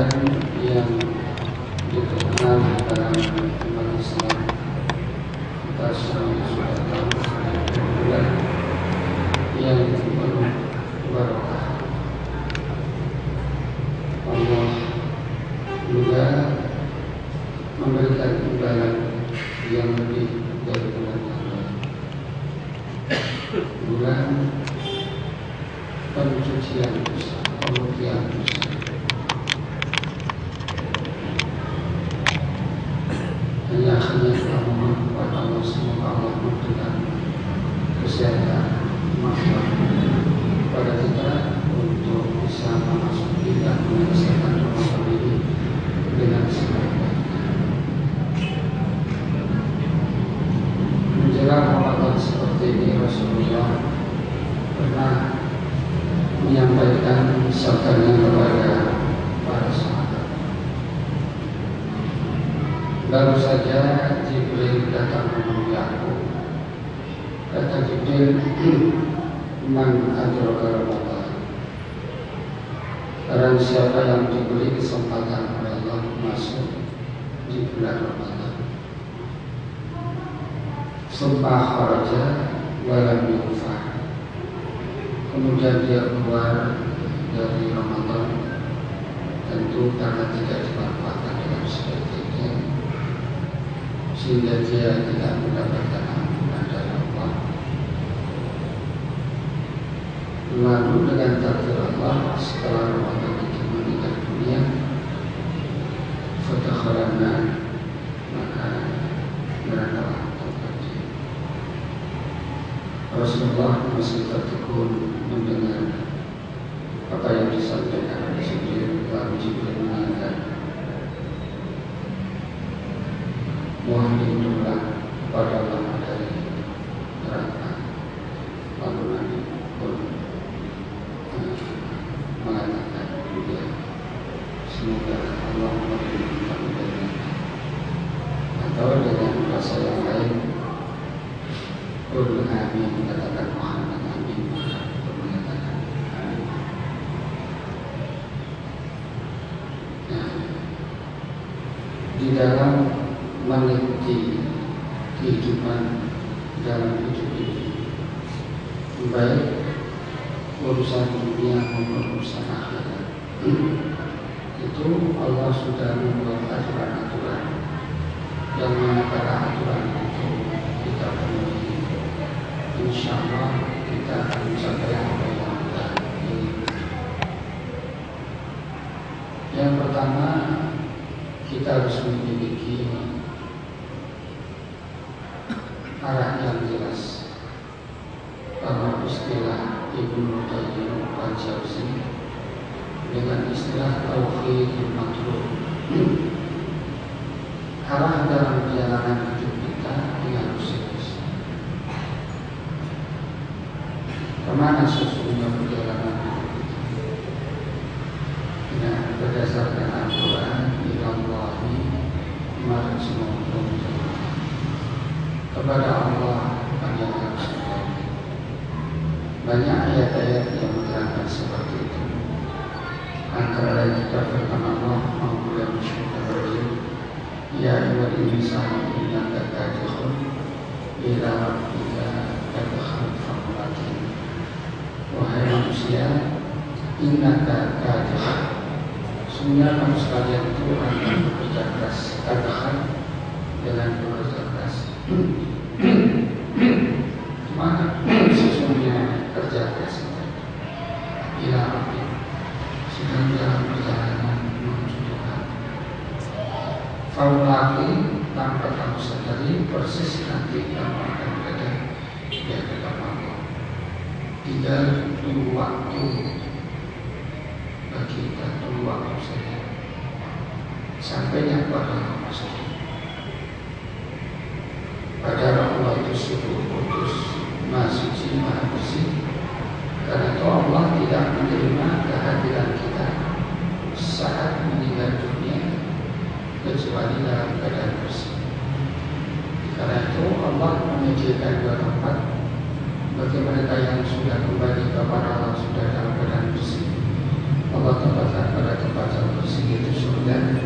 bulan yang dikenal dalam umat Islam. Kita semua sudah tahu bulan yang penuh barokah. Allah juga memberikan imbalan yang lebih dari bulan yang lain. Bulan pencucian dosa, pemutihan dosa. Hanya telah memohon kepada Allah, semoga Allah memberikan kesehatan, makhluk kepada kita untuk bisa memasuki dan menyelesaikan Ramadan ini dengan sebaik-baiknya. Menjelang Ramadan seperti ini, Rasulullah pernah menyampaikan sabdanya kepada para sahabat. Baru saja Jibril datang menemui aku. Kata Jibril, man adraka Ramadan. Barang siapa yang diberi kesempatan oleh Allah masuk di bulan Ramadan, sumpah kharaja walam yufah, kemudian dia keluar dari Ramadan, tentu karena tidak dimanfaatkan dengan sebaik-baiknya, sehingga dia tidak mendapatkan ampunan dari Allah. Lalu dengan takdir Allah, setelah Ramadan itu meninggal dunia, fatakhalanna, maka beradalah taubat. Rasulullah masih tertekun mendengar apa yang disampaikan oleh Jibril. Lalu Jibril mengatakan, mohon lindunglah kepada Allah dari neraka. Lalu Nabi pun mengatakan, ya, semoga Allah melindungi dari neraka. Atau dengan bahasa yang lain, qul amin, katakan Muhammad amin, maka pun mengatakan amin. Nah, di dalam meniti kehidupan dalam hidup ini, baik urusan dunia maupun urusan akhirat, itu Allah sudah membuat aturan-aturan yang mana pada aturan itu kita penuhi, insya Allah kita akan mencapai apa yang kita inginkan. Yang pertama, kita harus memiliki arah yang jelas bahwa istilah Ibnu Qayyim al-Jauzi dengan istilah tauhidul matlub, arah dalam perjalanan hidup kita yang harus jelas. Kemana sesungguhnya perjalanan hidup kita? Nah, berdasarkan Al-Quran, ilallahi marji'ukum jami'an, kepada Allah yang harus kembali. Banyak ayat-ayat yang menerangkan seperti itu. Antara lain kita firman Allah, Ma'budan syukur ya ayyuhal insanu innaka kadihun ila rabbika kadhan famulaqih. Wahai manusia, innaka kadihun, sesungguhnya kamu sekalian itu akan bekerja keras, kadhan dengan bekerja keras. Mana sesungguhnya kerja keras itu? Ila rabbika, sedang dalam perjalanan menuju Tuhan. Famulaqih, tanpa kamu sadari persis nanti kamu akan berada di hadapan Allah. Tinggal tunggu waktu bagi kita, tunggu waktu saja sampainya kepada Allah pasti. Padahal Allah itu sungguh kudus, Maha Suci, Maha Bersih. Karena itu Allah tidak menerima kehadiran kita saat meninggal dunia kecuali dalam keadaan bersih. Karena itu Allah menyediakan dua tempat bagi mereka yang sudah kembali kepada Allah, sudah dalam keadaan bersih. Allah tempatkan pada tempat yang bersih itu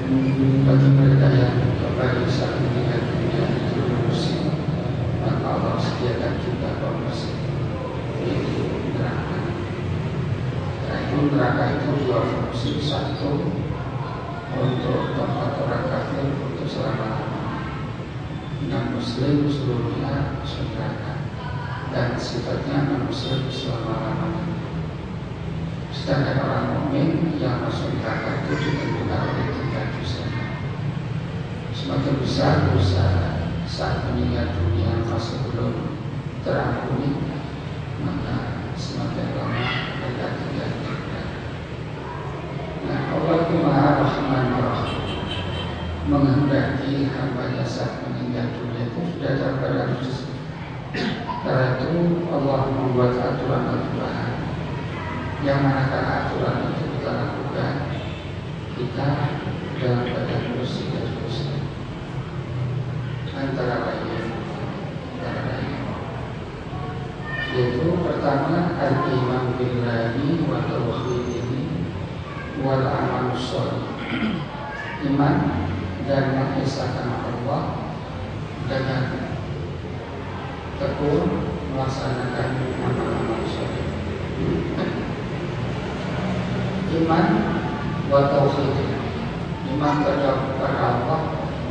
bagi mereka yang kembali saat meninggal dunia itu bersih, maka Allah sediakan juga pembersih, yaitu neraka. Karena itu neraka itu dua fungsi. Satu, untuk tempat orang kafir untuk selama-lamanya, non muslim seluruhnya masuk neraka, dan sifatnya non muslim selama-lamanya. Sedangkan orang mukmin yang masuk neraka itu ditentukan oleh tingkat dosanya. Semakin besar dosa saat meninggal dunia masih belum terampuni, maka semakin lama mereka tinggal di neraka. Nah, Allah itu Maha Rahman Rahim, menghendaki hambanya saat meninggal dunia itu sudah dalam keadaan khusus. Karena itu Allah membuat aturan-aturan yang manakala aturan itu kita lakukan, kita dalam keadaan bersih dan dosa. Antara lain, yaitu pertama al-iman billahi wa tauhidihi wal amal sholih, iman dan mengesahkan Allah dengan tekun melaksanakan amal-amal sholih. Iman wa tauhid, iman kepada Allah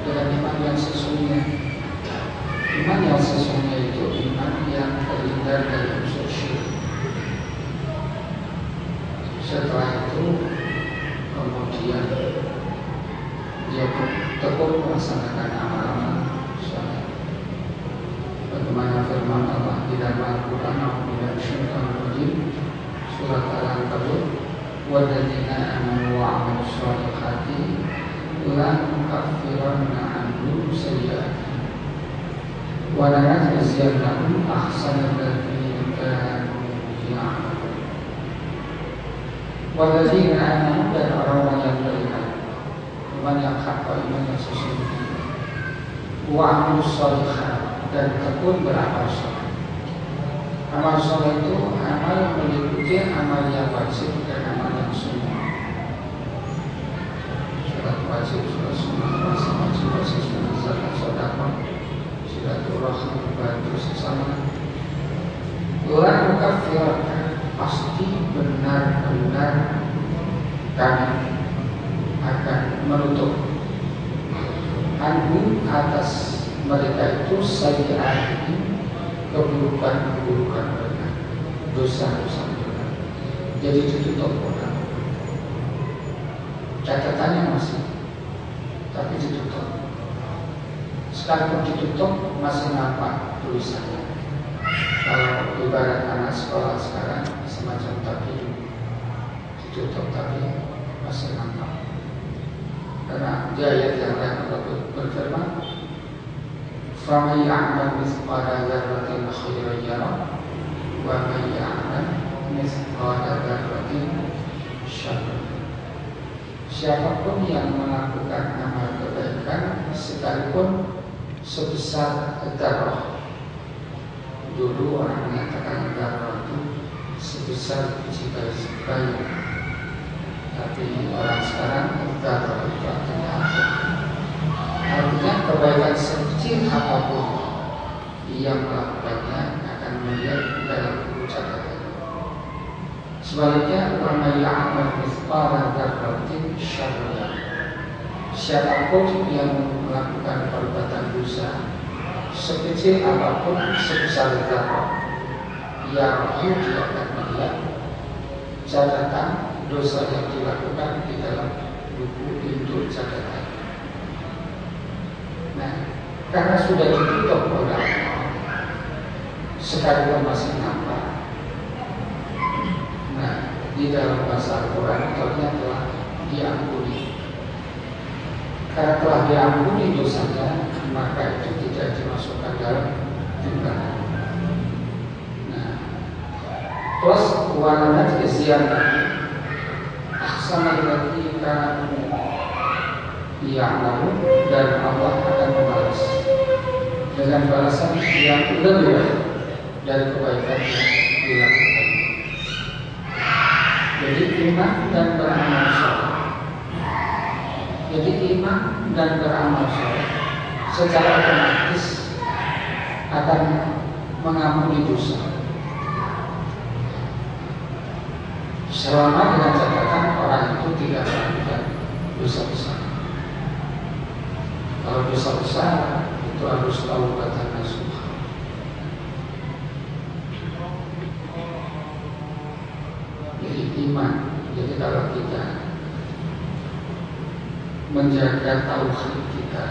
dengan iman yang sesungguhnya. Iman yang sesungguhnya itu iman yang terhindar dari unsur syirik. Setelah itu kemudian dia tekun melaksanakan amal-amal sholih. Bagaimana firman Allah di dalam Al-Quran, surat Al-Ankabut, walladzina amanu wa 'amilus sholihati la nukaffiranna 'anhum sayyi'atihim wa la najziyannahum ahsanal ladzi kanu ya'malun. Walladzina amanu, dan orang-orang yang beriman, iman yang hak, iman yang sesungguhnya, wa 'amilus sholihati, dan tekun beramal sholih. Amal sholih itu amal meliputi amal yang wajib dan amal yang sunnah. Sholat wajib, sholat sunnah, puasa wajib, puasa sunnah, zakat, sedekah, silaturahmi, bantu sesama. La nukaffiranna, pasti benar-benar kami akan menutup anhum, atas mereka itu sayyi'atihim, keburukan-keburukan mereka, dosa-dosa mereka. Jadi ditutup orang. Catatannya masih, tapi ditutup. Sekalipun ditutup masih nampak tulisannya. Kalau ibarat anak sekolah sekarang semacam tapi ditutup tapi masih nampak. Karena di ayat yang lain Allah berfirman, فَمَنْ يَعْمَلْ مِثْقَالَ ذَرَّةٍ خَيْرًا يَرَهُ وَمَنْ يَعْمَلْ مِثْقَالَ ذَرَّةٍ شَرًّا. Siapapun yang melakukan amal kebaikan sekalipun sebesar dzarrah. Dulu orang mengatakan dzarrah itu sebesar biji bayi. Tapi orang sekarang dzarrah itu artinya apa? Artinya kebaikan sekecil apapun ia melakukannya akan melihat dalam buku catatan. Sebaliknya, wa may ya'mal mithqala dzarratin syarran, siapapun yang melakukan perbuatan dosa sekecil apapun, sebesar dzarrah, dia akan melihat catatan dosa yang dilakukan di dalam buku induk catatan. Nah, karena sudah ditutup oleh Allah, sekalipun masih nampak. Nah, di dalam bahasa Al-Quran ternyata telah diampuni. Karena telah diampuni dosanya, maka itu tidak dimasukkan dalam timbangan. Nah, plus walanat keziarah ahsanal ladzi kanu ya'lamun, dan Allah akan membalas dengan balasan yang lebih baik dari kebaikan yang dilakukan. Jadi iman dan beramal saleh Jadi iman dan beramal soleh secara otomatis akan mengampuni dosa. Selama dengan catatan orang itu tidak melakukan dosa besar. Kalau dosa besar itu harus taubatan nasuha. Jadi iman. Jadi kalau kita menjaga tauhid kita,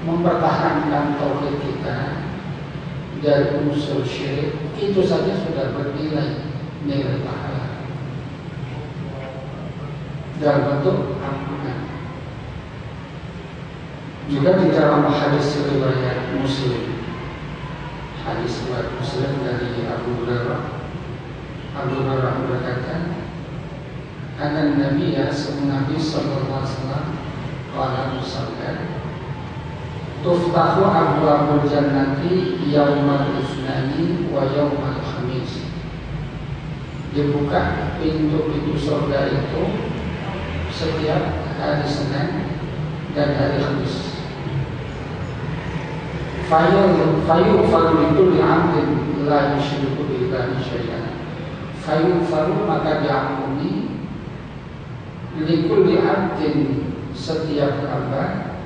mempertahankan tauhid kita dari unsur syirik, itu saja sudah bernilai nilai pahala dalam bentuk ampunan. Juga di dalam hadis riwayat Muslim, hadis riwayat Muslim dari Abu Hurairah berkata, "Anna Nabi sallallahu alaihi wasallam qala musalla tuftahu abwabul jannati yaumal itsnani wa yaumal khamis." Dibuka pintu-pintu surga itu setiap hari Senin dan hari Kamis. Fayughfaru likulli 'abdin la yusyriku billahi syai'an. Fayughfaru, maka diampuni, likulli 'abdin, setiap hamba,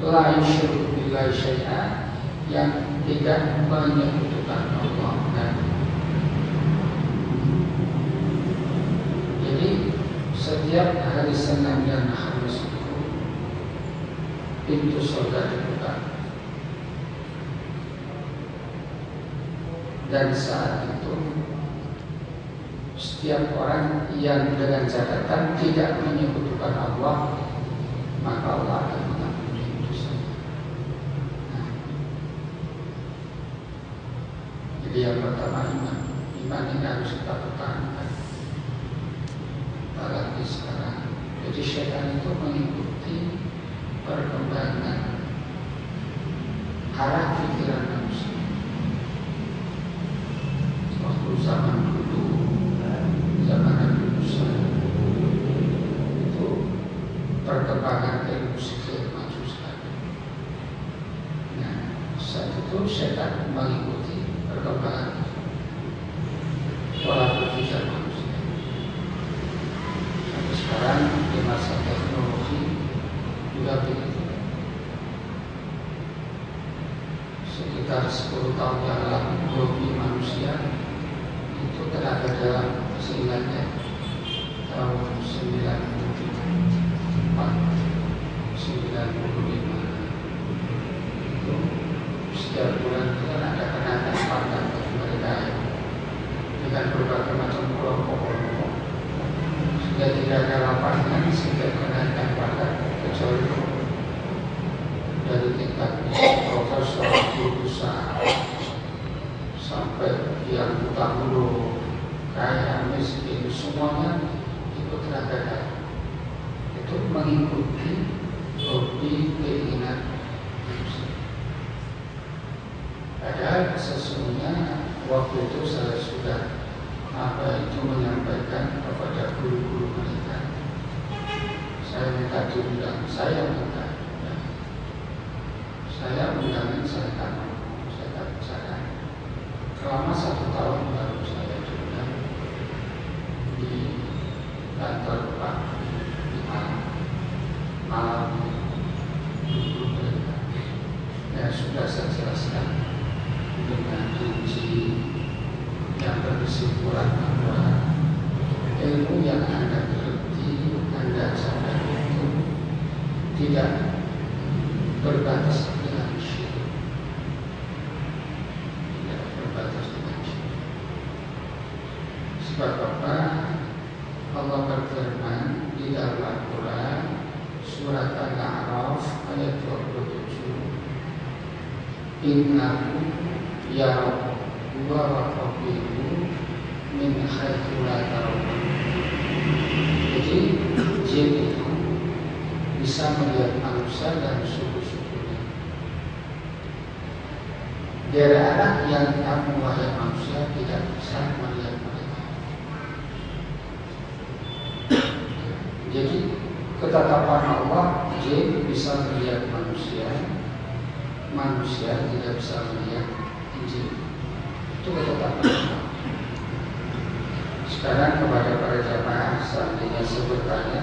la yusyriku billahi syai'an, yang tidak menyekutukan Allah. Jadi setiap hari Senin dan Kamis itu pintu surga dibuka, dan saat itu setiap orang yang dengan catatan tidak menyekutukan Allah, maka Allah akan mengampuni dosanya. Jadi yang pertama iman ini harus kita pertahankan. Apalagi sekarang, jadi syaitan itu mengikuti perkembangan arah pikiran manusia. Waktu zaman dulu, zaman Nabi Musa, itu perkembangan ilmu sihir maju sekali. Nah, saat itu syaitan mengikuti perkembangan pola berpikir manusia. Sampai sekarang di masa teknologi juga begitu. Sekitar 10 tahun yang lalu, hobi manusia itu telah dalam seingatnya tahun 95 itu setiap bulan itu kan ada kenaikan pangkat bagi mereka dengan berbagai macam kelompok-kelompok, sehingga tidak ada lapangan sehingga kenaikan pangkat kecuali dari tingkat profesor, guru besar, sampai yang utang kaya, miskin, semuanya ikut tenaga. Itu mengikuti hobi keinginan manusia. Padahal sesungguhnya waktu itu saya sudah menyampaikan kepada guru-guru mereka. Saya minta diundang, saya undangan saya tak bicara. Selama 1 tahun baru saya diundang di kantor Pak malam guru mereka. Ya sudah saya jelaskan dengan rinci yang berkesimpulan bahwa ilmu yang Anda geluti, Anda sadar itu tidak berbatas dengan syirik, tidak berbatas dengan syirik. Sebab apa? Allah berfirman di dalam Al-Quran surat Al-A'raf ayat 27, "Innahu yarakum wa qabilu min haitsu la tarawun." Jadi jin itu bisa melihat manusia dan suku-sukunya dari arah yang kamu wahai manusia tidak bisa melihat mereka. Jadi ketetapan Allah, jin bisa melihat manusia, manusia tidak bisa melihat jin. Itu ketetapan Allah. Sekarang kepada para jamaah, seandainya saya bertanya,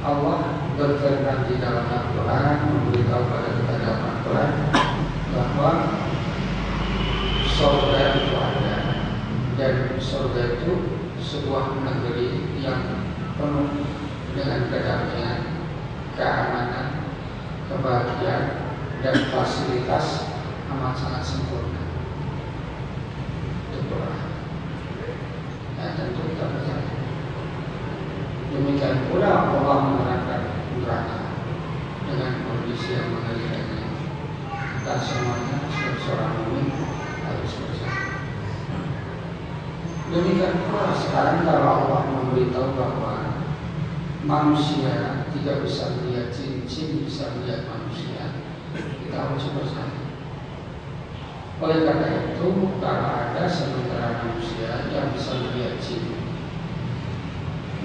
Allah berfirman di dalam Al-Quran, memberitahu pada kita dalam Al-Quran bahwa surga itu ada, dan surga itu sebuah negeri yang penuh dengan kedamaian, keamanan, kebahagiaan, dan fasilitas amat sangat sempurna. Itu Quran. Ya, tentu kita percaya. Demikian pula Allah menerangkan neraka dengan kondisi yang mengerikan. Kita semuanya sebagai seorang mukmin harus percaya. Demikian pula sekarang kalau Allah memberitahu bahwa manusia tidak bisa melihat jin, jin bisa melihat manusia, kita harus percaya. Oleh karena itu, kalau ada sementara manusia yang bisa melihat jin,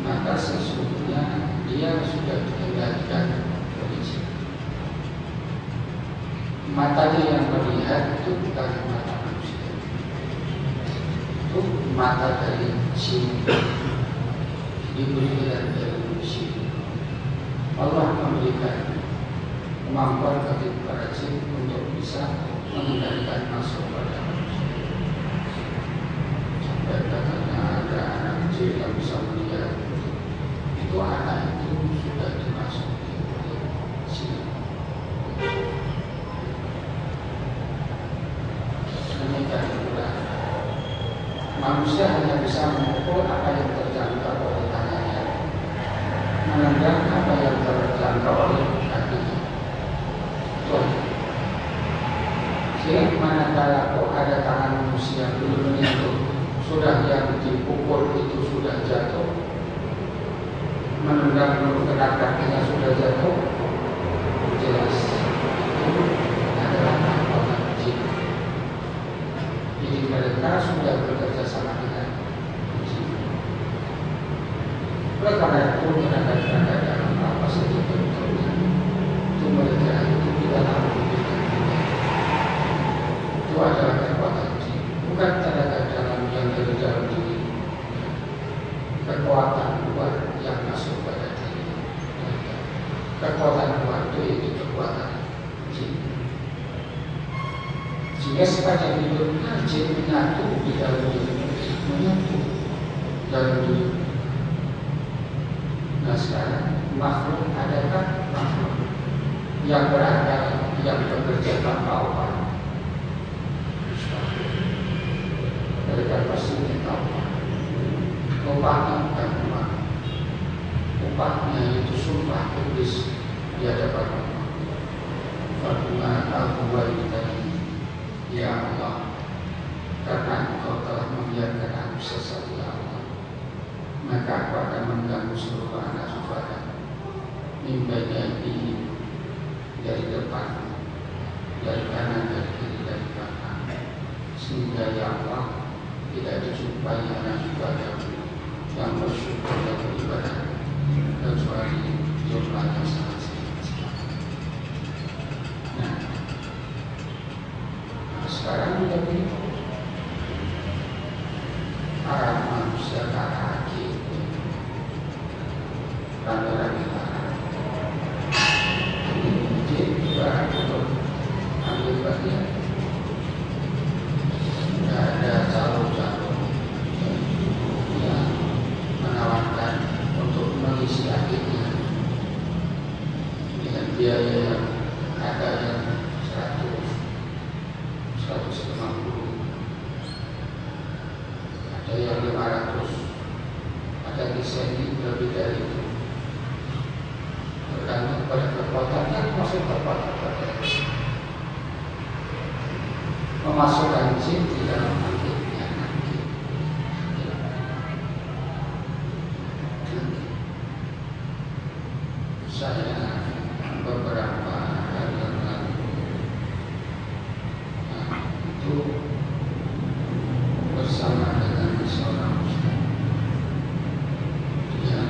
maka sesungguhnya dia sudah dikendalikan oleh jin. Matanya yang melihat itu bukan mata manusia, itu mata dari jin, diberikan dari jin. Allah memberikan kemampuan bagi para jin untuk bisa mengendalikan masuk pada manusia. Sampai katanya ada anak kecil yang bisa melihat, itu anak itu sudah dimasuki oleh jin. Demikian pula manusia hanya bisa mengukur apa yang terjangkau oleh tangannya, menendang apa yang terjangkau oleh kakinya. Jadi manakala kok ada tangan manusia belum menyentuh, sudah yang dipukul itu sudah jatuh, menendang belum kena kakinya sudah jatuh, jelas itu adalah kekuatan jin. Jadi mereka sudah bekerja sama dengan jin. Oleh karena itu tenaga-tenaga dalam apa saja bentuknya, itu mereka itu tidak tahu. Itu adalah kekuatan jin, bukan tenaga dalam yang dari dalam diri, kekuatan luar yang masuk pada diri. Kekuatan luar itu kekuatan jin. Sehingga sepanjang hidupnya jin menyatu di dalam diri, menyatu dalam diri. Nah sekarang makhluk, adakah makhluk yang berada, yang bekerja tanpa upah? Mereka pasti minta upah. Upahnya bukan uang, upahnya itu sumpah tulis di hadapan Allah. Fabima aghwaytani ya Allah, karena Engkau telah membiarkan aku sesat ya Allah, maka aku akan mengganggu seluruh anak saudara, mimbanya ini dari depan, dari kanan, dari kiri, dari belakang, sehingga ya Allah tidak dijumpai anak ibadah yang bersyukur dan beribadah kecuali jumlahnya sangat sedikit. Nah, sekarang kita begitu. Arah manusia ke arah hati, rame-rame arah. Ini juga untuk ambil bagian. Tidak ada calon-calon yang menawarkan untuk mengisi akhirnya dengan biaya yang ada yang 100, 150, ada yang 500, ada desain lebih dari itu. Tergantung pada kekuatannya, masuk kekuatan pada memasukkan jin di dalam hatinya nanti. Saya beberapa hari yang lalu itu bersama dengan seorang ustaz. Dia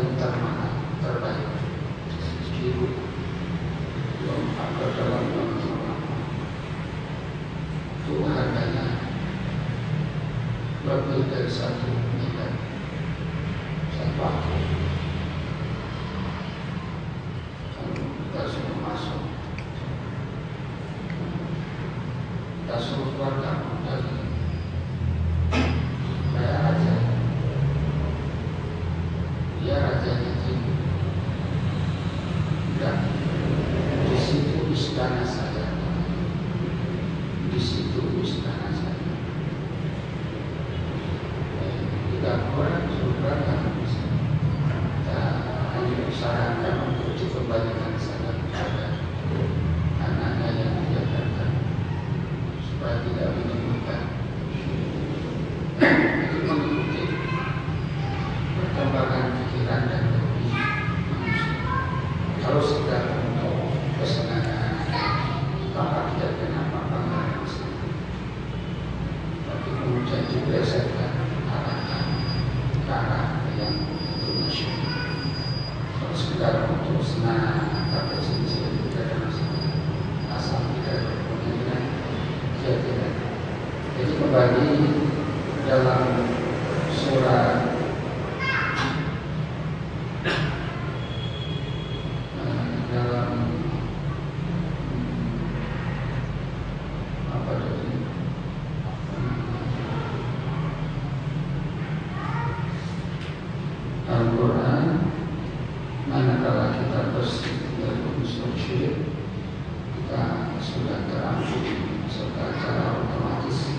paling termahal, terbaik. Biru yang ada dalam itu harganya lebih dari 1 miliar satu aku. Kalau kita suruh masuk, kita suruh keluar dari kayak raja, dia rajanya Jibu. Dan di situ istana saya, di situ istana saya. Kita orang sudah kan bisa. Kita hanya disarankan untuk dikembalikan sana kepada anaknya yang diajarkan supaya tidak menimbulkan itu mengikuti perkembangan pikiran dan hobi manusia. Kalau sedang untuk kesenangan, maka tidak kenapa bangga masalah. Tapi kemudian dipelesetkan arahkan ke arah yang internasional. Kalau sekedar untuk senang, pakai cincin, tidak ada masalah. Asal tidak ada kemungkinan, dia tidak. Jadi kembali dalam surat Al-Quran, manakala kita bersih dari unsur syirik, kita sudah terampuni serta secara otomatis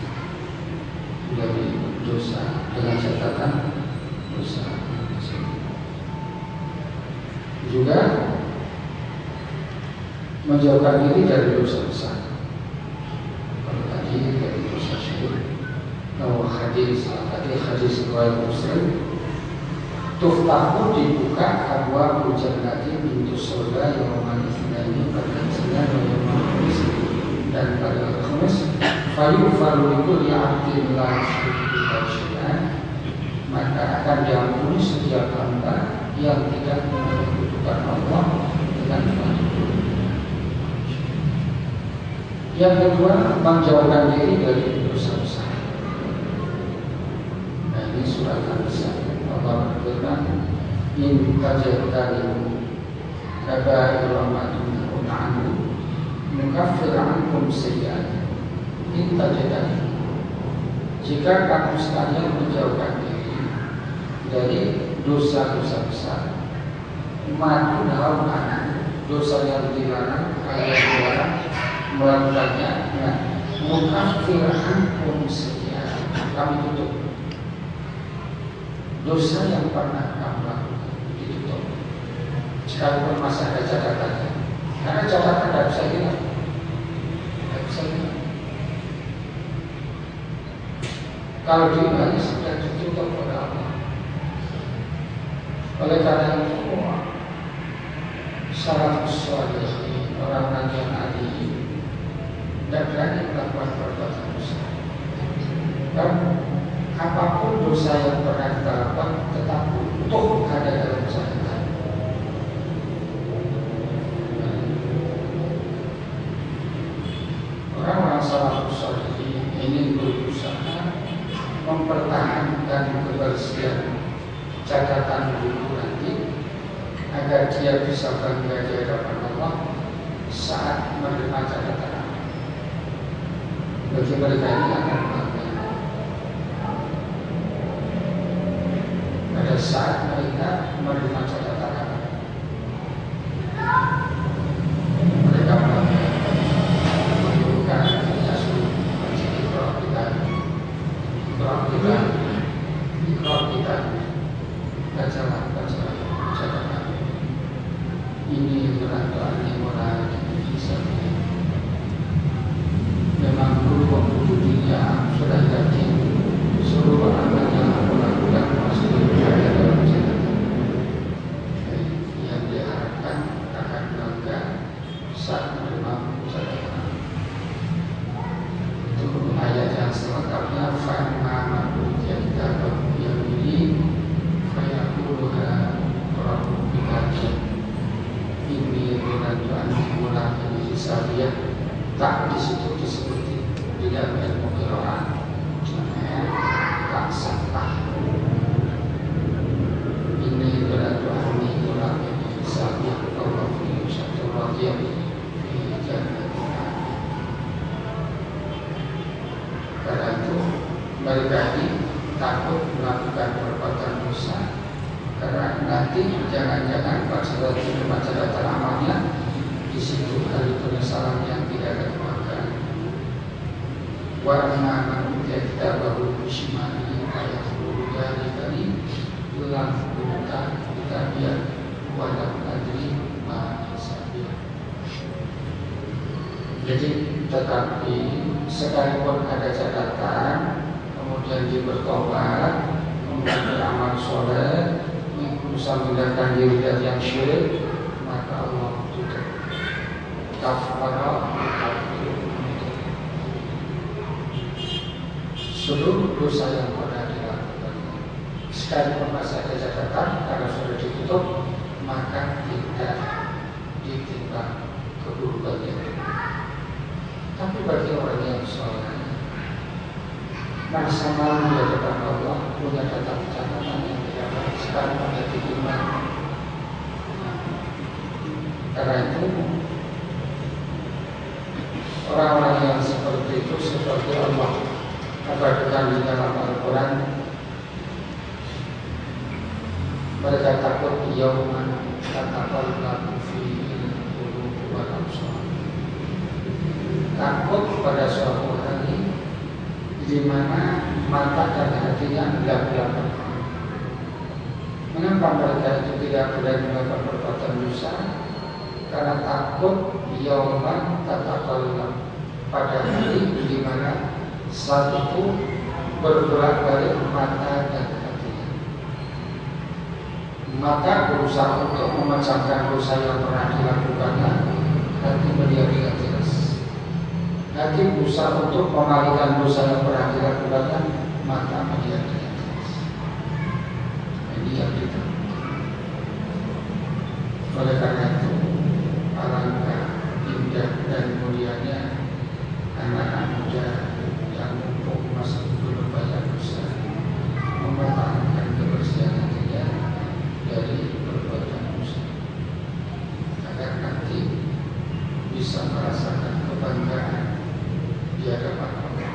dari dosa dengan catatan dosa. Juga menjauhkan diri dari dosa besar. Kalau tadi dari dosa syirik, kalau hadis riwayat Muslim, tuftahu dibuka abwaabul jannati, pintu surga yaumal itsnaini pada Senin dan yaumal Khamis, dan pada Khamis fayughfaru likulli 'abdin la yusyriku billahi syai'an, maka akan diampuni setiap hamba yang tidak menyekutukan Allah dengan sesuatu. Yang kedua, menjauhkan diri dari dosa besar. Nah, ini surat An-Nisa. Allah berfirman, in tajtanibu kaba'ira ma tunhauna anhu nukaffir ankum sayyi'atikum. In tajtanibu, jika kamu sekalian menjauhkan diri dari dosa-dosa besar, ma tunhauna, dosa yang dilarang, yang dilarang melakukannya, nukaffir ankum sayyi'atikum, kami tutup dosa yang pernah kamu lakukan, ditutup. Sekalipun masih ada catatannya, karena catatan tidak bisa hilang, tidak bisa hilang. Kalau diulangi sudah ditutup oleh Allah. Oleh karena itu, salafus shalihin, orang-orang yang adil, tidak berani melakukan perbuatan dosa. Dan apapun dosa yang pernah kita lakukan tetap utuh ada dalam catatan. Orang-orang salafus shalihin ini berusaha mempertahankan kebersihan catatan dulu nanti agar dia bisa bangga di hadapan Allah saat menerima catatan. Bagi mereka ini akan bangga pada saat mereka menerima catatan. Mereka menunjukkan ikrar kita, bacalah catatan ini berada di mulai bisa. Memang dulu dunia sudah yakin seluruh amal yang aku lakukan pasti berada dalam catatan. Yang diharapkan akan bangga saat menerima catatan. Itu ayat yang selengkapnya fa'amma man utiya kitabahu biyaminihi fayaquluha takut melakukan perbuatan dosa, karena nanti jangan-jangan pas sudah catatan amalnya di situ hari penyesalan yang tidak ada kebahagiaan. Wa amma man utiya baru bisimani ayat dari kali ulang buta kita biar walau adri ma'asabia. Jadi tetapi sekalipun ada catatan, kemudian dia bertobat, kemudian beramal soleh, berusaha menghindarkan diri dari yang syirik, maka Allah tutup kafara seluruh dosa yang pernah dilakukan. Sekalipun masih ada catatan, karena sudah ditutup, maka tidak ditimbang keburukannya. Tapi bagi orang yang soleh, merasa malu di hadapan Allah, punya catatan yang tidak baik, sekarang pada diterima. Karena itu orang-orang yang seperti itu seperti Allah katakan di dalam Al-Quran, mereka takut yauman tataqallabu fihi al-qulubu wal absar. Takut pada suatu hari di mana mata dan hatinya gelap-gelapan. Mengapa mereka itu tidak berani melakukan perbuatan dosa? Karena takut yauman tataqallab, pada hari di mana saat itu berbolak-balik mata dan hatinya. Mata berusaha untuk memecahkan dosa yang pernah dilakukannya, hati melihat dengan jelas. Hati berusaha untuk mengalihkan dosa yang pernah dilakukannya, mata melihat dengan jelas. Ini yang kita. Oleh karena itu, alangkah indah dan mulianya anak-anak muda yang mumpung masih belum banyak dosa, mempertahankan kebersihan hatinya dari perbuatan dosa, agar nanti bisa merasakan kebanggaan di hadapan Allah.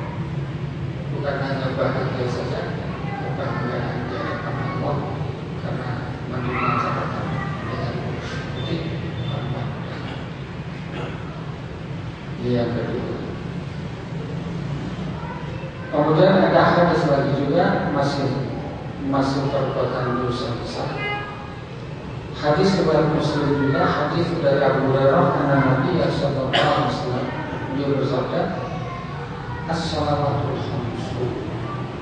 Bukan hanya bahagia saja, kebanggaan di hadapan Allah karena menerima catatan dengan putih amat. Ini yang kedua. Kemudian ada hadis lagi juga masih perbuatan dosa besar. Hadis riwayat Muslim juga, hadis dari Abu Hurairah karena Nabi sallallahu alaihi wasallam dia bersabda, as-shalawatul khamsu,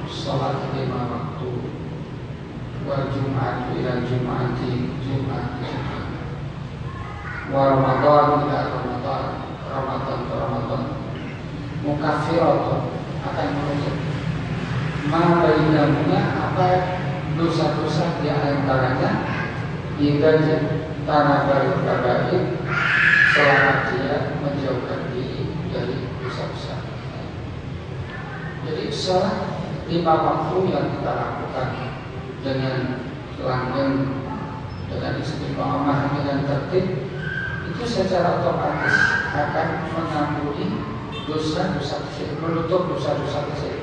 salat 5 waktu, wal jum'atu ila jum'ati, wa ramadan ila ramadan, ramadan ke ramadan, mukaffiratun, akan menutup bainahuma, apa dosa-dosa di antaranya, hingga tanah baru kabair, selama dia menjauhkan diri dari dosa-dosa. Jadi sholat 5 waktu yang kita lakukan dengan langgeng, dengan istiqomah, dengan tertib, itu secara otomatis akan mengampuni dosa-dosa kecil, menutup dosa-dosa kecil.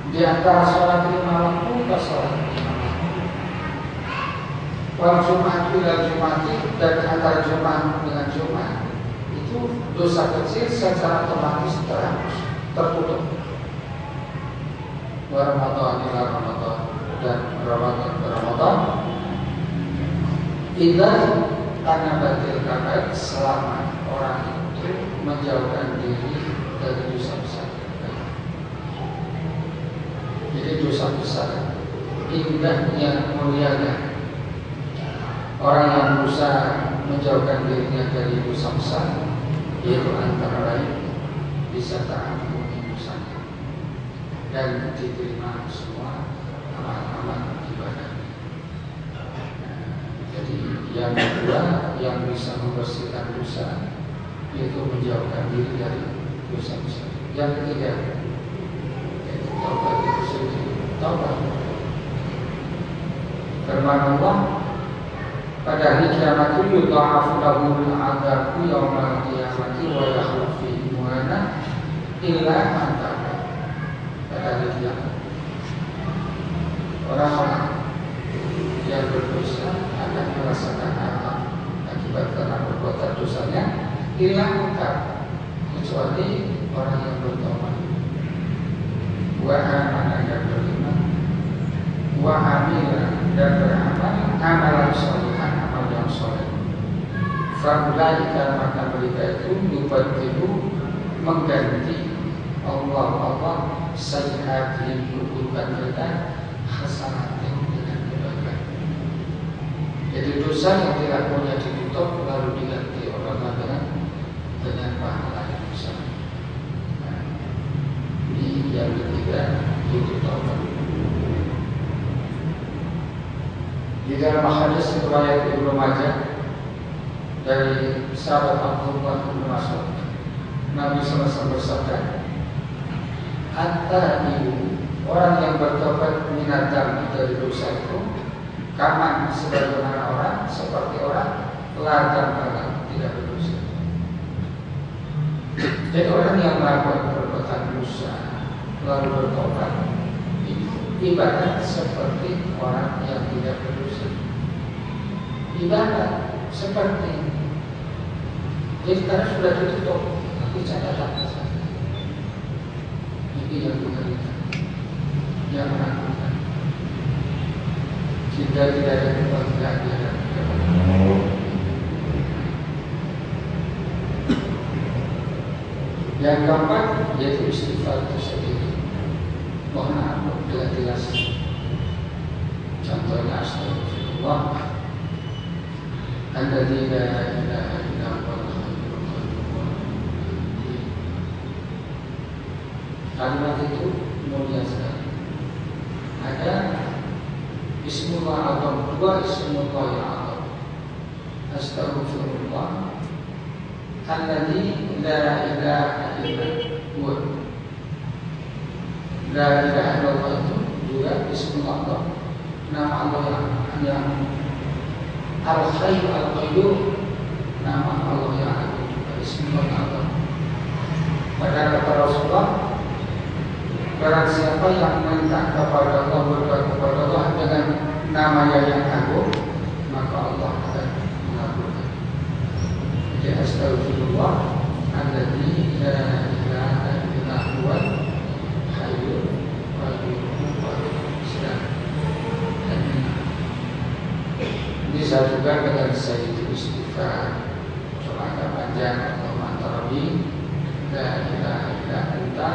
Di antara sholat 5 waktu ke sholat 5 waktu, wal Jumat ila Jumati, dan antara Jumat dengan Jumat itu dosa kecil secara otomatis tertutup. Wa Ramadan ila Ramadan, dan Ramadan ke Ramadan, ila karena batil kabair, selama orang itu menjauhkan diri dari dosa besar. Jadi dosa besar indahnya, mulianya orang yang berusaha menjauhkan dirinya dari dosa besar, yaitu antara lain bisa terampuni dosanya dan diterima semua amal-amal ibadah. Jadi yang kedua yang bisa membersihkan dosa, yaitu menjauhkan diri dari dosa besar. Yang ketiga, yaitu taubat itu sendiri. Taubat. Firman Allah, pada hari kiamat itu yudha'afu lahul 'adzabu yaumal qiyamati wa yakhluf fihi muhana illa man taba. Pada hari kiamat orang yang berdosa akan merasakan azab akibat karena perbuatan dosanya hilang kecuali orang yang bertobat. Wa amana dan beriman, wa amila dan beramal amalan sholihan, amal yang soleh. Fa'ulaika maka mereka itu yubaddilu mengganti Allah sayyi'atihim keburukan mereka hasanatin dengan kebaikan. Jadi dosa yang tidak punya ditutup lalu diganti orang dengan pahala yang besar. Nah, ini yang ketiga itu taubat. Di dalam hadis riwayat Ibnu Majah dari sahabat Abdullah bin Mas'ud, Nabi SAW bersabda, antara ibu orang yang bertobat minadam dari dosa itu, kaman sebagaimana orang seperti orang ladang tidak berdosa. Jadi orang yang melakukan perbuatan dosa lalu bertobat itu ibarat seperti orang yang tidak berdosa. Ibarat seperti, jadi karena sudah ditutup, tapi catatan ini yang mengerikan, yang menakutkan. Jika tidak ada kebahagiaan di hadapan Allah. Yang keempat yaitu istighfar itu sendiri. Mohon ampun dengan jelas. Contohnya astagfirullah, alladzi la ilaha illa huwal hayyul qayyum. Kalimat itu mulia sekali. Ada Bismillah atau dua Bismillah yang azam. Astaghfirullah alladzi la ilaha illa huwa. La ilaha illallah itu juga Bismillah, nama Allah yang Al-Hayy Al-Qayyum, nama Allah yang agung juga Bismillah. Pada kata Rasulullah, barang siapa yang minta kepada Allah, berdoa kepada Allah dengan namanya yang agung, maka Allah akan mengabulkan. Jadi astagfirullah alladzi la ilaha illa huwal hayyul qayyum. Bisa juga dengan sayyidul istighfar, doa panjang atau mantarabi, la ilaha illa anta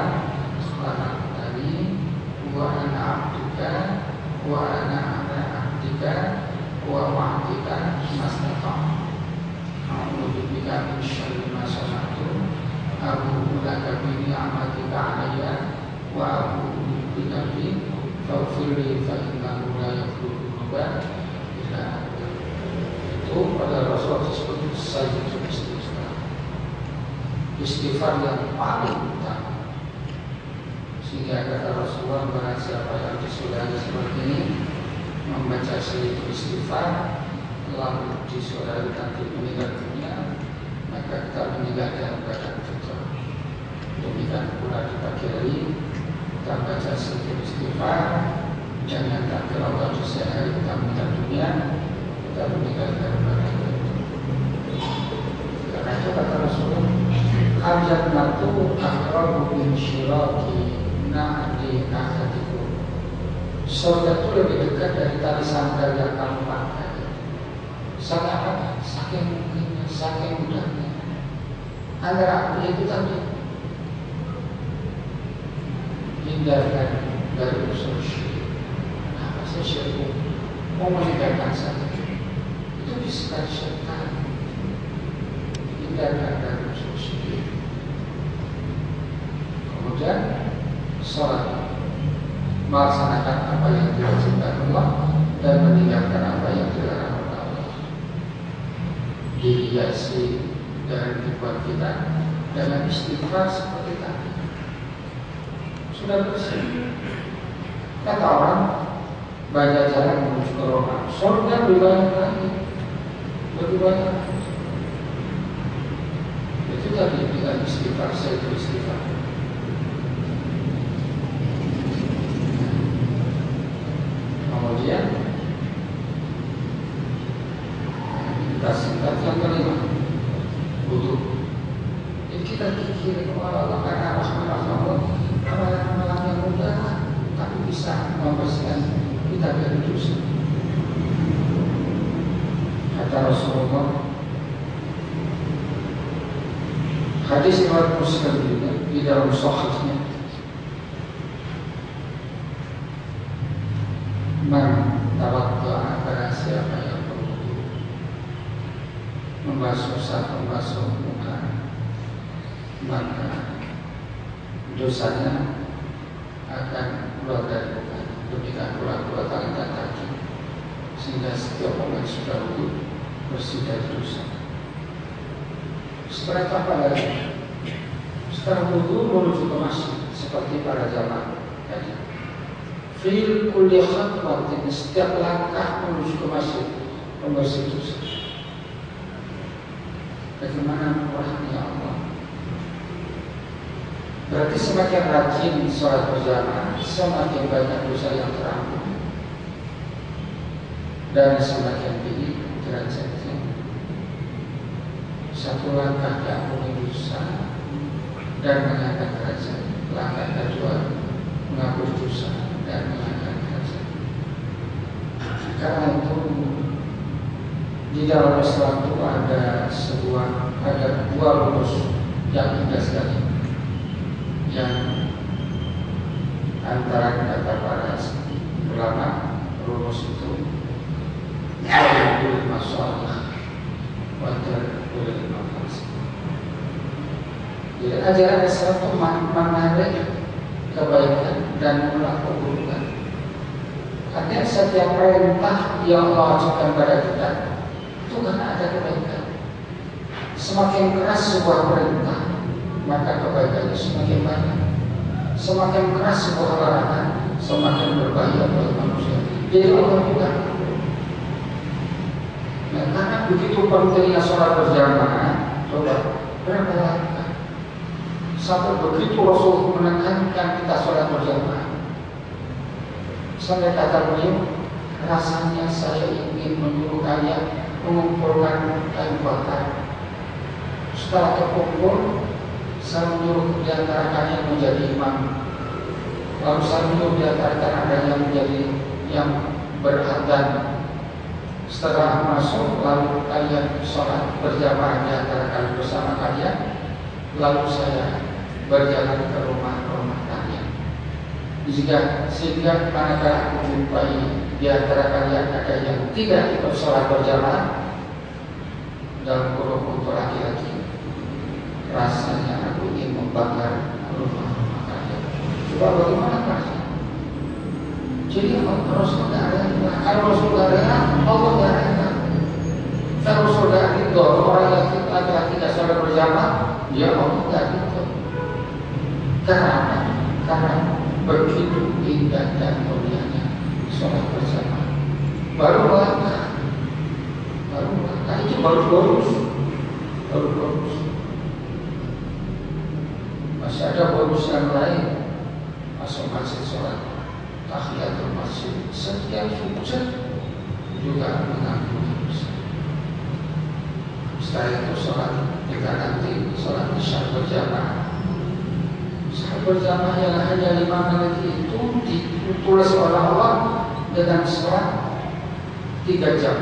subhanakallahumma wa ana abduka wa ana ala abdika wa wa'dika mastata'tu. A'udzu bika min syarri ma sana'tu, abu'u laka bi ni'matika 'alayya wa abu'u bi dzambi faghfirli fa innahu la yaghfiru dzunuba illa anta. Itu pada Rasul disebut sayyidul istighfar, istighfar yang paling utama. Sehingga kata Rasulullah, barang siapa yang disodari seperti ini membaca sayyidul istighfar lalu disodari nanti meninggal dunia, maka kita meninggal dalam keadaan fitrah. Demikian pula di pagi hari kita baca sayyidul istighfar, jangan takdir Allah di siang hari kita meninggal dunia, kita meninggal dalam keadaan fitrah. Karena itu kata Rasulullah, al-jannatu aqrabu min syiraki na'li ahadikum. Surga itu lebih dekat dari tali sandal yang kamu pakai. Sangat apa? Saking mungkinnya, saking mudahnya. Antara api itu tadi, hindarkan dari unsur syirik. Apa sih syirik? Mau meninggalkan satu, itu bisikan syaitan. Hindarkan dari unsur syirik. Kemudian sholat, melaksanakan apa yang diwajibkan Allah dan meninggalkan apa yang dilarang oleh Allah. Dihiasi dari kehidupan kita dengan istighfar seperti tadi. Sudah bersih. Kata orang, banyak jalan menuju ke Roma. Surga lebih banyak lagi, lebih banyak. Itu tadi dengan istighfar, saya itu istighfar. berpikir Allah karena rahmat amalan yang mudah, tapi bisa membersihkan kita dari dosa. Kata Rasulullah, hadis riwayat Muslim juga di dalam sahihnya, man tawadda'a, pada siapa yang berwudu membasuh muka, maka dosanya akan keluar dari muka. Demikian pula kedua tangan dan kaki, sehingga setiap orang yang sudah wudu bersih dari dosa. Setelah itu apa lagi? Setelah wudu menuju ke masjid seperti para jamaah tadi. Fil kulli khatwatin, setiap langkah menuju ke masjid membersih dosa. Bagaimana murahnya Allah? Berarti semakin rajin sholat berjamaah, semakin banyak dosa yang terampuni dan semakin tinggi derajatnya. Satu langkah diampuni dosa dan mengangkat derajat. Langkah kedua menghapus dosa dan mengangkat derajat. Karena itu di dalam Islam itu ada dua rumus yang indah sekali, yang antara kata para ulama rumus itu jalbul masalih wa jalbul mafasid. Jadi ajaran Islam itu menarik kebaikan dan menolak keburukan. Artinya setiap perintah yang Allah ajukan pada kita itu karena ada kebaikan. Semakin keras sebuah perintah, maka kebaikannya semakin banyak. Semakin keras sebuah larangan, semakin berbahaya bagi manusia. Jadi Allah juga. Nah, karena begitu pentingnya sholat berjamaah, coba berapa langkah sampai begitu Rasul menekankan kita sholat berjamaah. Sampai kata beliau, rasanya saya ingin menyuruh kalian mengumpulkan kayu bakar. Setelah terkumpul, saya menyuruh di antara kalian menjadi imam. Lalu saya menyuruh di antara kalian yang menjadi yang beradzan. Setelah masuk, lalu kalian sholat berjamaah di antara kalian bersama kalian. Lalu saya berjalan ke rumah-rumah kalian. Sehingga manakala aku jumpai di antara kalian ada yang tidak ikut sholat berjamaah, dalam kurung untuk laki-laki, rasanya aku ingin membakar rumah-rumah kalian. Coba bagaimana rasanya? Jadi Rasul tidak rela. Kalau Rasul tidak rela, Allah tidak rela. Kalau Rasul tidak ridho, orang yang laki-laki tidak sholat berjamaah, ya Allah tidak ridho. Karena begitu indah dan mulianya sholat berjamaah. Baru itu baru bonus. Masih ada bonus yang lain. Masuk masjid sholat tahiyatul masjid setiap sujud juga mengampuni dosa. Setelah itu sholat, kita nanti sholat isya berjamaah. Sholat berjamaah yang hanya 5 menit itu ditulis oleh Allah dengan sholat 3 jam.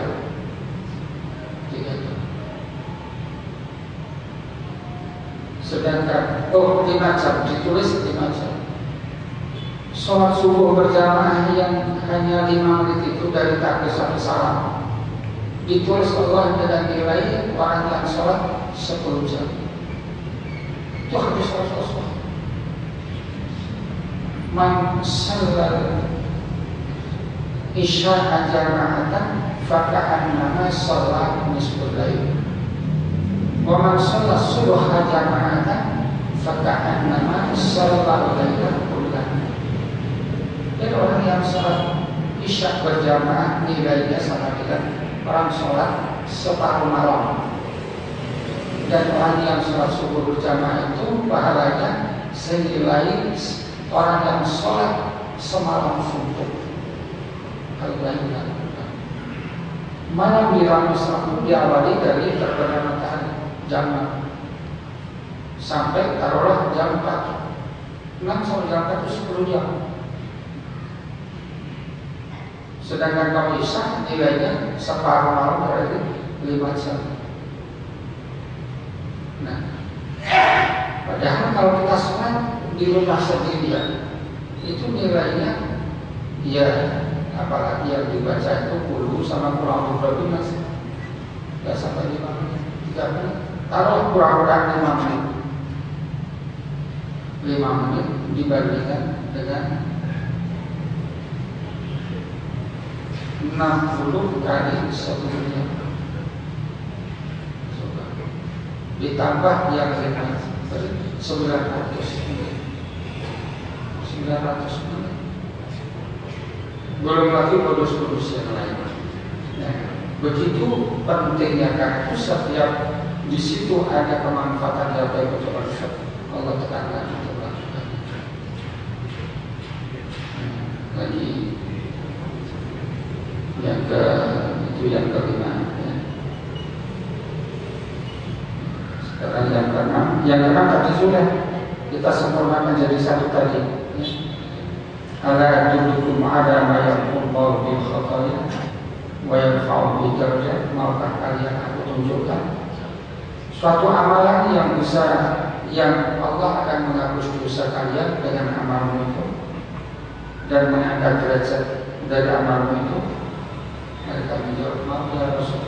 Sedangkan 5 jam ditulis 5 jam. Sholat subuh berjamaah yang hanya 5 menit itu dari takbir sampai salam ditulis Allah dengan nilai orang yang sholat 10 jam. Itu habis Rasulullah. Man shallal isya'a jama'atan faka'annama sholat nisful lail. Wa man shalla subha jama'atan faka'annama sholat laila kullahu. Jadi orang yang sholat isya berjamaah nilainya sama dengan orang sholat separuh malam. Dan orang yang sholat subuh berjamaah itu pahalanya senilai orang yang sholat semalam suntuk. Malam di dalam Islam diawali dari terbenam matahari jam sampai taruhlah jam 4. 6 sampai jam 4 itu 10 jam. Sedangkan kalau Isya nilainya separuh malam berarti 5 jam. Nah, padahal kalau kita sholat di rumah sendirian itu nilainya ya, apalagi yang dibaca itu kulo sama kurang berarti masih nggak sampai 5 menit, 3 menit. Taruh kurang-kurang 5 menit. 5 menit dibandingkan dengan 60 kali 1 jam. Ditambah yang 900 menit. Belum lagi bonus-bonus yang lain. Nah, begitu pentingnya, karena itu setiap di situ ada kemanfaatan yang baik untuk manusia. Allah tekankan untuk melakukan. Lagi yang yang kelima. Ya. Sekarang yang keenam. Yang keenam tadi sudah kita sempurnakan jadi satu tadi. Ya. Ala adullukum ala ma yanqudhu bil khataya wa yanfa'u bil darajat. Maukah kalian aku tunjukkan suatu amalan yang besar yang Allah akan menghapus dosa kalian dengan amalmu itu dan mengangkat derajat dari amalmu itu? Mereka menjawab, maaf ya Rasul.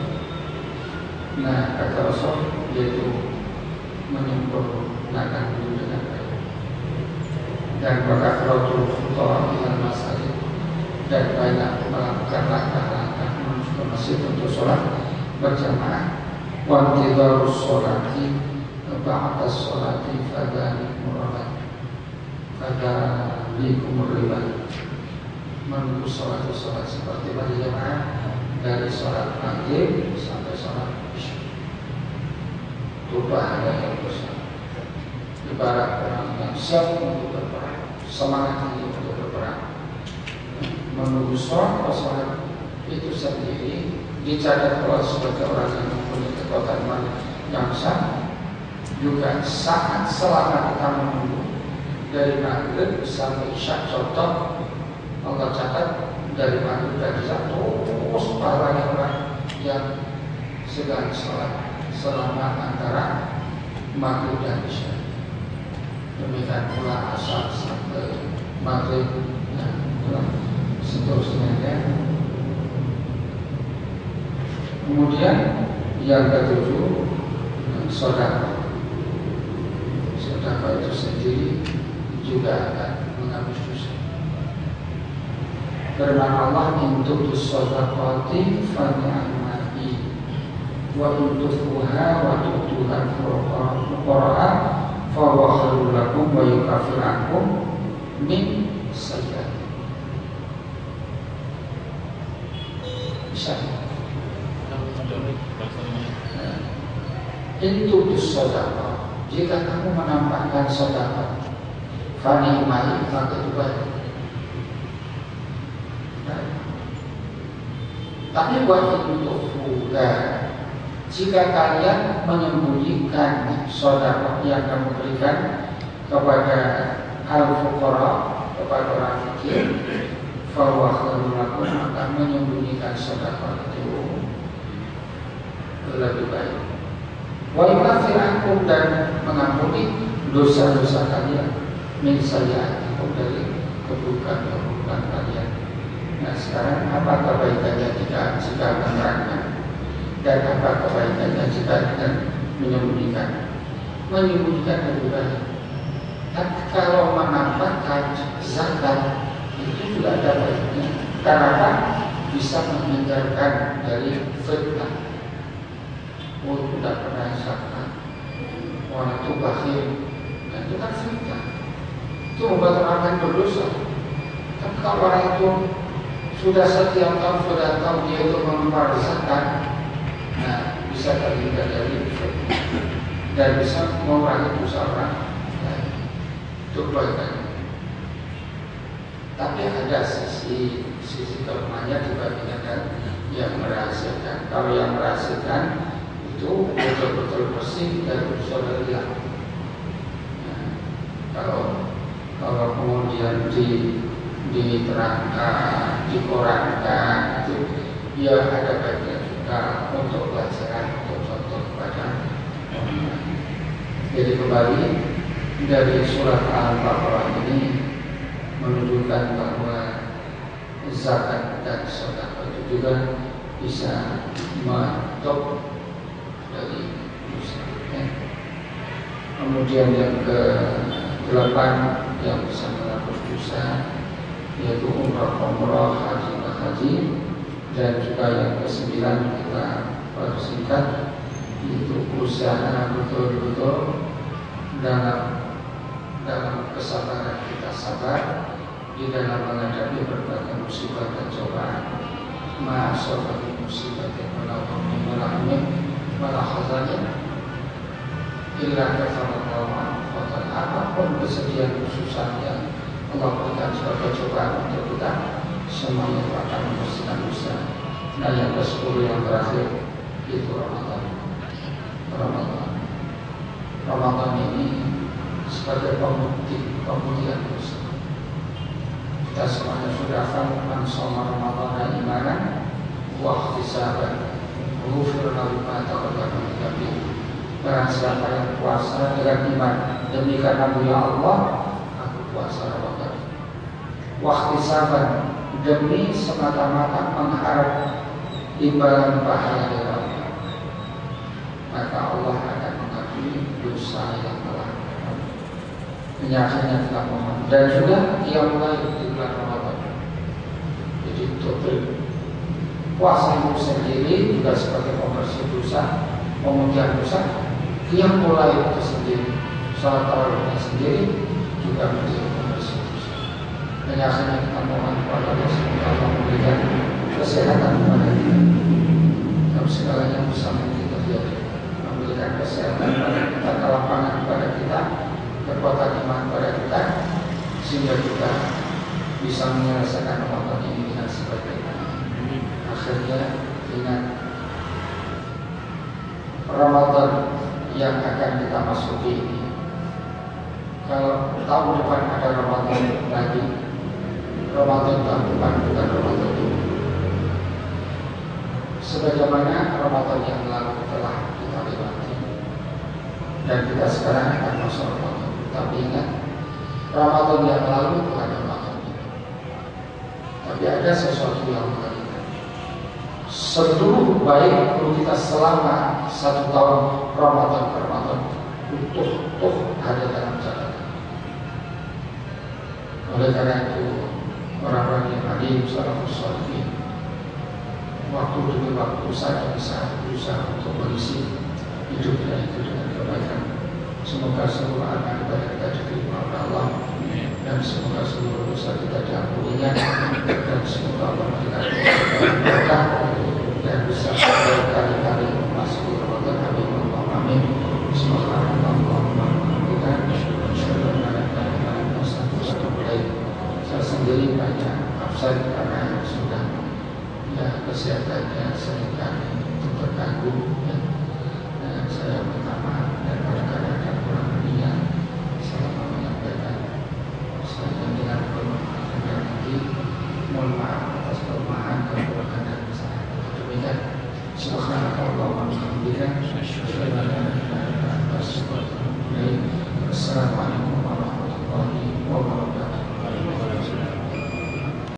Nah, kata Rasul, yaitu menyempurnakan diri dengan baik dan berkafaratul khutaa ilal masajid, dan banyak melakukan langkah-langkah menuju ke masjid untuk sholat berjamaah. Wa intidharus sholati ba'da sholati fadhalikum ribat, menunggu sholat seperti berjamaah dari sholat maghrib sampai sholat isya. Itu bahaya yang besar. Ibarat orang yang siap untuk berperang, semangat tinggi untuk berperang, menunggu sholat itu sendiri dicatat Allah sebagai orang yang mempunyai kekuatan yang besar. Juga saat selama kita menunggu dari maghrib sampai isya, contoh Allah catat dari maghrib dan isya terus pahalanya orang yang sedang sholat selama antara maghrib dan isya. Demikian pula asar sampai maghrib dan seterusnya. Kemudian yang ketujuh, sedekah. Sedekah itu sendiri juga akan menghapus dosa. Firman Allah, "Untuk sedekati fani'amati wa untufuha wa tu'tuha fuqara fa huwa khairul lakum wa yukaffir ankum min sayyi'atikum." Bisa. Itu sedekah. Jika kamu menampakkan sedekah, fani'amati, maka itu baik. Tapi buat untuk fuga, jika kalian menyembunyikan sedekah yang kamu berikan kepada al-fuqara, kepada orang fakir, fa huwa khairul lakum, maka menyembunyikan sedekah itu lebih baik. Wa yukaffir ankum, dan mengampuni dosa-dosa kalian, min sayyi'atikum, dari keburukan-keburukan kalian. Nah, sekarang apa kebaikannya jika menerangkan, dan apa kebaikannya jika menyembunyikan? Menyembunyikan lebih baik. Tapi kalau menampakkan zakat itu juga ada baiknya. Karena bisa menghindarkan dari fitnah. Oh, tidak pernah zakat, orang itu bakhil, nah, itu kan fitnah. Itu membuat orang berdosa. Tapi kalau orang itu sudah setiap tahun sudah tahu dia itu mengeluarkan zakat, nah, bisa terhindar dari fitnah dan bisa mengurangi dosa orang. Nah, itu kebaikannya. Tapi ada sisi kelemahannya dibandingkan yang merahasiakan. Kalau yang merahasiakan itu betul-betul bersih dari dosa dari yang Kalau kemudian diterangkan, dikorankan, itu ya ada baiknya juga untuk pelajaran, untuk contoh kepada orang. Jadi kembali dari surat Al-Baqarah ini menunjukkan bahwa zakat dan sedekah itu juga bisa menutup dari dosa. Kemudian yang ke-8 yang bisa menghapus dosa yaitu umrah, haji, dan juga yang ke-9 kita persingkat itu usaha betul-betul dalam kesabaran kita sabar di dalam menghadapi berbagai musibah dan cobaan. Ma'asobati musibah dan malah khazannya illa kafarallahu wa apapun kesedihan kesusahan yang Allah berikan sebagai cobaan untuk kita, semuanya akan membersihkan dosa. Nah yang ke-10 yang terakhir itu Ramadan ini sebagai pembuktian dosa. Kita semuanya sudah tahu man shoma Ramadan imanan wa ihtisaban ghufira lahu ma taqaddama min dhanbihi. Barang siapa yang puasa dengan iman demi karena ya Allah aku puasa Ramadan, wa ihtisaban demi semata-mata mengharap imbalan pahala dari Allah, maka Allah akan mengampuni dosa yang telah penyakitnya telah mohon. Dan juga yang mulai di bulan Ramadan, jadi double puasa itu sendiri juga sebagai pembersih dosa, pemulihan dosa. Yang mulai itu sendiri, salat tarawihnya sendiri juga menjadi pembersih dosa. Penyakitnya kita mohon kepada Allah semoga Allah memberikan kesehatan kepada kita. Dalam segalanya bersama kita terjadi, memberikan kesehatan kepada kita, kelapangan kepada kita, kekuatan iman kepada kita, sehingga kita bisa menyelesaikan Ramadan ini dengan sebaik-baiknya. Akhirnya ingat Ramadan yang akan kita masuki ini, kalau tahun depan ada Ramadan lagi, Ramadan tahun depan bukan Ramadan ini. Sebagaimana Ramadan yang lalu telah kita lewati dan kita sekarang akan masuk Ramadan. Tapi ingat, Ramadan yang lalu bukan Ramadan ini. Tapi ada sesuatu yang lain. Seluruh baik perlu kita selama 1 tahun Ramadan ke Ramadan utuh ada dalam catatan. Oleh karena itu orang-orang yang alim salafus shalihin waktu demi waktu saja bisa berusaha untuk mengisi hidupnya itu dengan kebaikan. Semoga seluruh amal ibadah kita diterima oleh Allah, dan semoga seluruh dosa kita diampuninya, dan semoga Allah memberikan berkah dan bisa berkali-kali memasuki Ramadan. Amin. Amin. Semoga Allah memberikan saya sendiri banyak absen karena sudah kesehatannya seringkali terganggu. Saya minta maaf dan barangkali ada kurang lebihnya selama menyampaikan. Saya dengan permohonan dan nanti mohon maaf atas kelemahan, kekurangan dan kesalahan. Demikian. Subhanallah wa bihamdihi. Assalamualaikum.